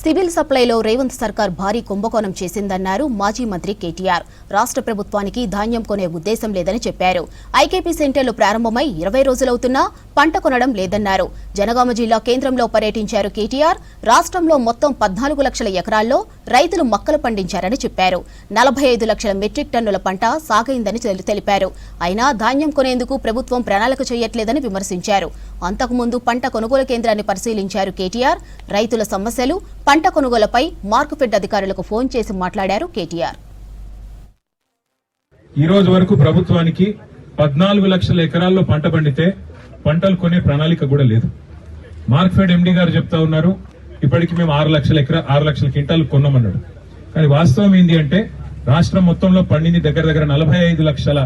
Civil సప్లైలో Revanth సర్కార్ భారీ కుంభకోణం చేసిందన్నారు మాజీ మంత్రి కేటీఆర్. రాష్ట్ర ప్రభుత్వానికి ధాన్యం కొనే ఉద్దేశం లేదని చెప్పారు. ఐకేపీ సెంటర్లు ప్రారంభమై 20 రోజులవుతున్నా పంట కొనడం లేదన్నారు. జనగామ జిల్లా కేంద్రంలో పర్యటించారు కేటీఆర్. రాష్ట్రంలో మొత్తం 14 లక్షల ఎకరాల్లో రైతులు మొక్కలు పండించారని చెప్పారు. 45 లక్షల మెట్రిక్ టన్నుల పంట సాగైందని తెలిపారు. అయినా ధాన్యం కొనేందుకు ప్రభుత్వం ప్రణాళిక చేయట్లేదని విమర్శించారు. అంతకుముందు పంట కొనుగోలు కేంద్రాన్ని పరిశీలించారు కేటీఆర్. రైతుల సమస్యలు, పంట కొనుగోలుపై మార్కెట్ అధికారులకు ఫోన్ చేసి మాట్లాడారు కేటీఆర్. ఈ రోజు వరకు ప్రభుత్వానికి 14 లక్షల ఎకరాల్లో పంట పండితే పంటలు కొనే ప్రణాళిక కూడా లేదు. మార్కెట్ ఎండీ గారు చెప్తా ఉన్నారు, ఇప్పటికి మేము 6 లక్షల క్వింటాలు కొన్నామన్నాడు. కానీ వాస్తవం ఏంటి అంటే రాష్ట్రం మొత్తంలో పండింది దగ్గర 45 లక్షల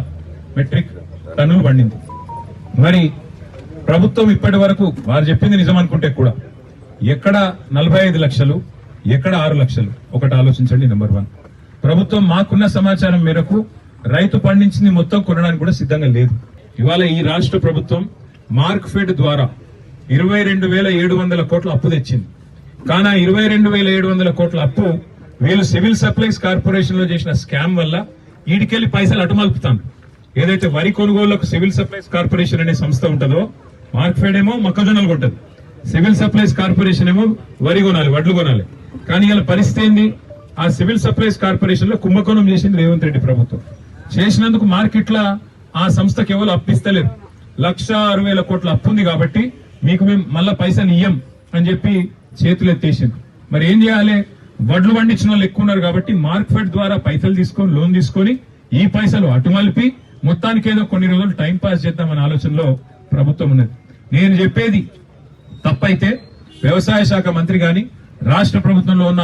మెట్రిక్ టన్నులు పండింది. మరి ప్రభుత్వం ఇప్పటి వరకు వారు చెప్పింది నిజం అనుకుంటే కూడా ఎక్కడ 45 లక్షలు, ఎక్కడ 6 లక్షలు ఒకటి ఆలోచించండి. నెంబర్ 1, ప్రభుత్వం మాకున్న సమాచారం మేరకు రైతు పండించింది మొత్తం కొనడానికి కూడా సిద్ధంగా లేదు. ఇవాళ ఈ రాష్ట్ర ప్రభుత్వం మార్క్ఫెడ్ ద్వారా 22,700 కోట్ల అప్పు తెచ్చింది. కానీ 22,700 కోట్ల అప్పు వీళ్ళు సివిల్ సప్లైస్ కార్పొరేషన్ లో చేసిన స్కామ్ వల్ల ఈడికెళ్లి పైసలు అటుమలుపుతాను. ఏదైతే వరి కొనుగోళ్లకు సివిల్ సప్లైస్ కార్పొరేషన్ అనే సంస్థ ఉంటుందో, మార్క్ఫెడ్ ఏమో మొక్కజొన్నలు కొంటది, సివిల్ సప్లైస్ కార్పొరేషన్ ఏమో వరి కొనాలి, వడ్లు కొనాలి. కానీ ఇలా పరిస్థితి ఏంది, ఆ సివిల్ సప్లైస్ కార్పొరేషన్ లో కుంభకోణం చేసింది రేవంత్ రెడ్డి ప్రభుత్వం. చేసినందుకు మార్కెట్ లా ఆ సంస్థకి ఎవరు అప్పిస్తలేరు. 1,60,000 కోట్ల అప్పు ఉంది కాబట్టి మీకు మేము మళ్ళా పైసలు ఇయ్యం అని చెప్పి చేతులు ఎత్తేసింది. మరి ఏం చేయాలి, వడ్లు పండించిన వాళ్ళు ఎక్కువ ఉన్నారు కాబట్టి మార్కెట్ ద్వారా పైసలు తీసుకొని లోన్ తీసుకొని ఈ పైసలు అటుమలిపి మొత్తానికి ఏదో కొన్ని రోజులు టైం పాస్ చేద్దామనే ఆలోచనలో ప్రభుత్వం ఉన్నది. నేను చెప్పేది తప్పైతే వ్యవసాయ శాఖ మంత్రి గాని రాష్ట్ర ప్రభుత్వంలో ఉన్న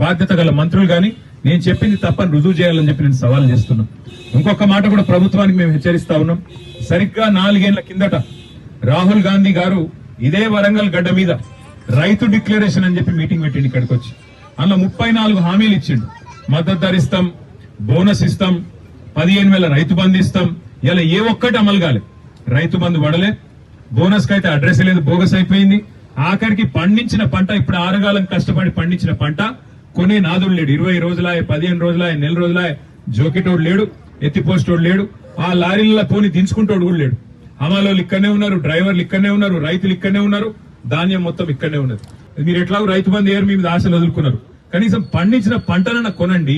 బాధ్యత గల మంత్రులు గాని నేను చెప్పింది తప్పని రుజువు చేయాలని చెప్పి నేను సవాల్ చేస్తున్నాం. ఇంకొక మాట కూడా ప్రభుత్వానికి మేము హెచ్చరిస్తా ఉన్నాం. సరిగ్గా 4 ఏళ్ల కిందట రాహుల్ గాంధీ గారు ఇదే వరంగల్ గడ్డ మీద రైతు డిక్లరేషన్ అని చెప్పి మీటింగ్ పెట్టిండు. ఇక్కడికి వచ్చి అందులో 34 హామీలు ఇచ్చిండు. మద్దతు ధర ఇస్తాం, బోనస్ ఇస్తాం, 15,000 రైతు బంధు ఇస్తాం. ఇలా ఏ ఒక్కటి అమలు కాలే. రైతు బంధు పడలే, బోనస్ కైతే అడ్రస్ లేదు, బోగస్ అయిపోయింది. ఆఖరికి పండించిన పంట, ఇప్పుడు ఆరుగాలం కష్టపడి పండించిన పంట కొనే నాదుడు లేడు. 20 రోజులాయ, 15 రోజులాయ, నెల రోజులాయ జోకెటోడు లేడు, ఎత్తిపోస్టోడు లేడు, ఆ లారీల పోని దించుకుంటోడు కూడా లేడు. హమాలోళ్ళు ఇక్కడనే ఉన్నారు, డ్రైవర్లు ఇక్కడనే ఉన్నారు, రైతులు ఇక్కడనే ఉన్నారు, ధాన్యం మొత్తం ఇక్కడనే ఉన్నది. మీరు ఎట్లాగో రైతు బంధు ఏరు మీ మీద ఆశలు వదులుకున్నారు. కనీసం పండించిన పంటనన్నా కొనండి.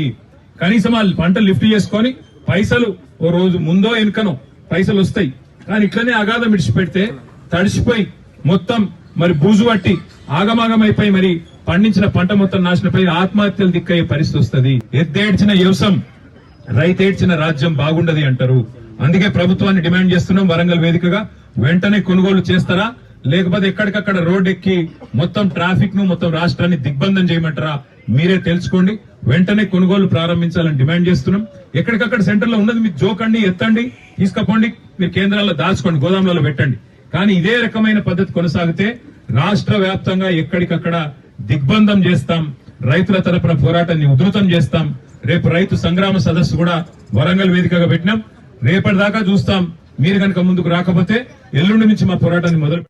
కనీసం ఆ పంట లిఫ్ట్ చేసుకొని పైసలు ఓ రోజు ముందో వెనుకనో పైసలు వస్తాయి. కానీ ఇట్లనే అగాధం విడిచిపెడితే తడిసిపోయి మొత్తం మరి బూజు పట్టి ఆగమాగమైపోయి మరి పండించిన పంట మొత్తం నాశనపై ఆత్మహత్యలు దిక్కయ్యే పరిస్థితి వస్తుంది. ఎద్దేడ్చిన వ్యవసాయం, రైతేడ్చిన రాజ్యం బాగుండదు అంటారు. అందుకే ప్రభుత్వాన్ని డిమాండ్ చేస్తున్నాం, వరంగల్ వేదికగా వెంటనే కొనుగోలు చేస్తారా, లేకపోతే ఎక్కడికక్కడ రోడ్ ఎక్కి మొత్తం ట్రాఫిక్ ను మొత్తం రాష్ట్రాన్ని దిగ్బంధం చేయమంటారా మీరే తెలుసుకోండి. వెంటనే కొనుగోలు ప్రారంభించాలని డిమాండ్ చేస్తున్నాం. ఎక్కడికక్కడ సెంటర్ లో ఉన్నది మీరు జోకండి, ఎత్తండి, తీసుకపోండి, మీరు కేంద్రాల్లో దాచుకోండి, గోదాంలలో పెట్టండి. కానీ ఇదే రకమైన పద్ధతి కొనసాగితే రాష్ట్ర వ్యాప్తంగా ఎక్కడికక్కడ దిగ్బంధం చేస్తాం. రైతుల తరపున పోరాటాన్ని ఉధృతం చేస్తాం. రేపు రైతు సంగ్రామ సదస్సు కూడా వరంగల్ వేదికగా పెట్టినాం. రేపటిదాకా చూస్తాం. మీరు కనుక ముందుకు రాకపోతే ఎల్లుండి నుంచి మా పోరాటాన్ని మొదలు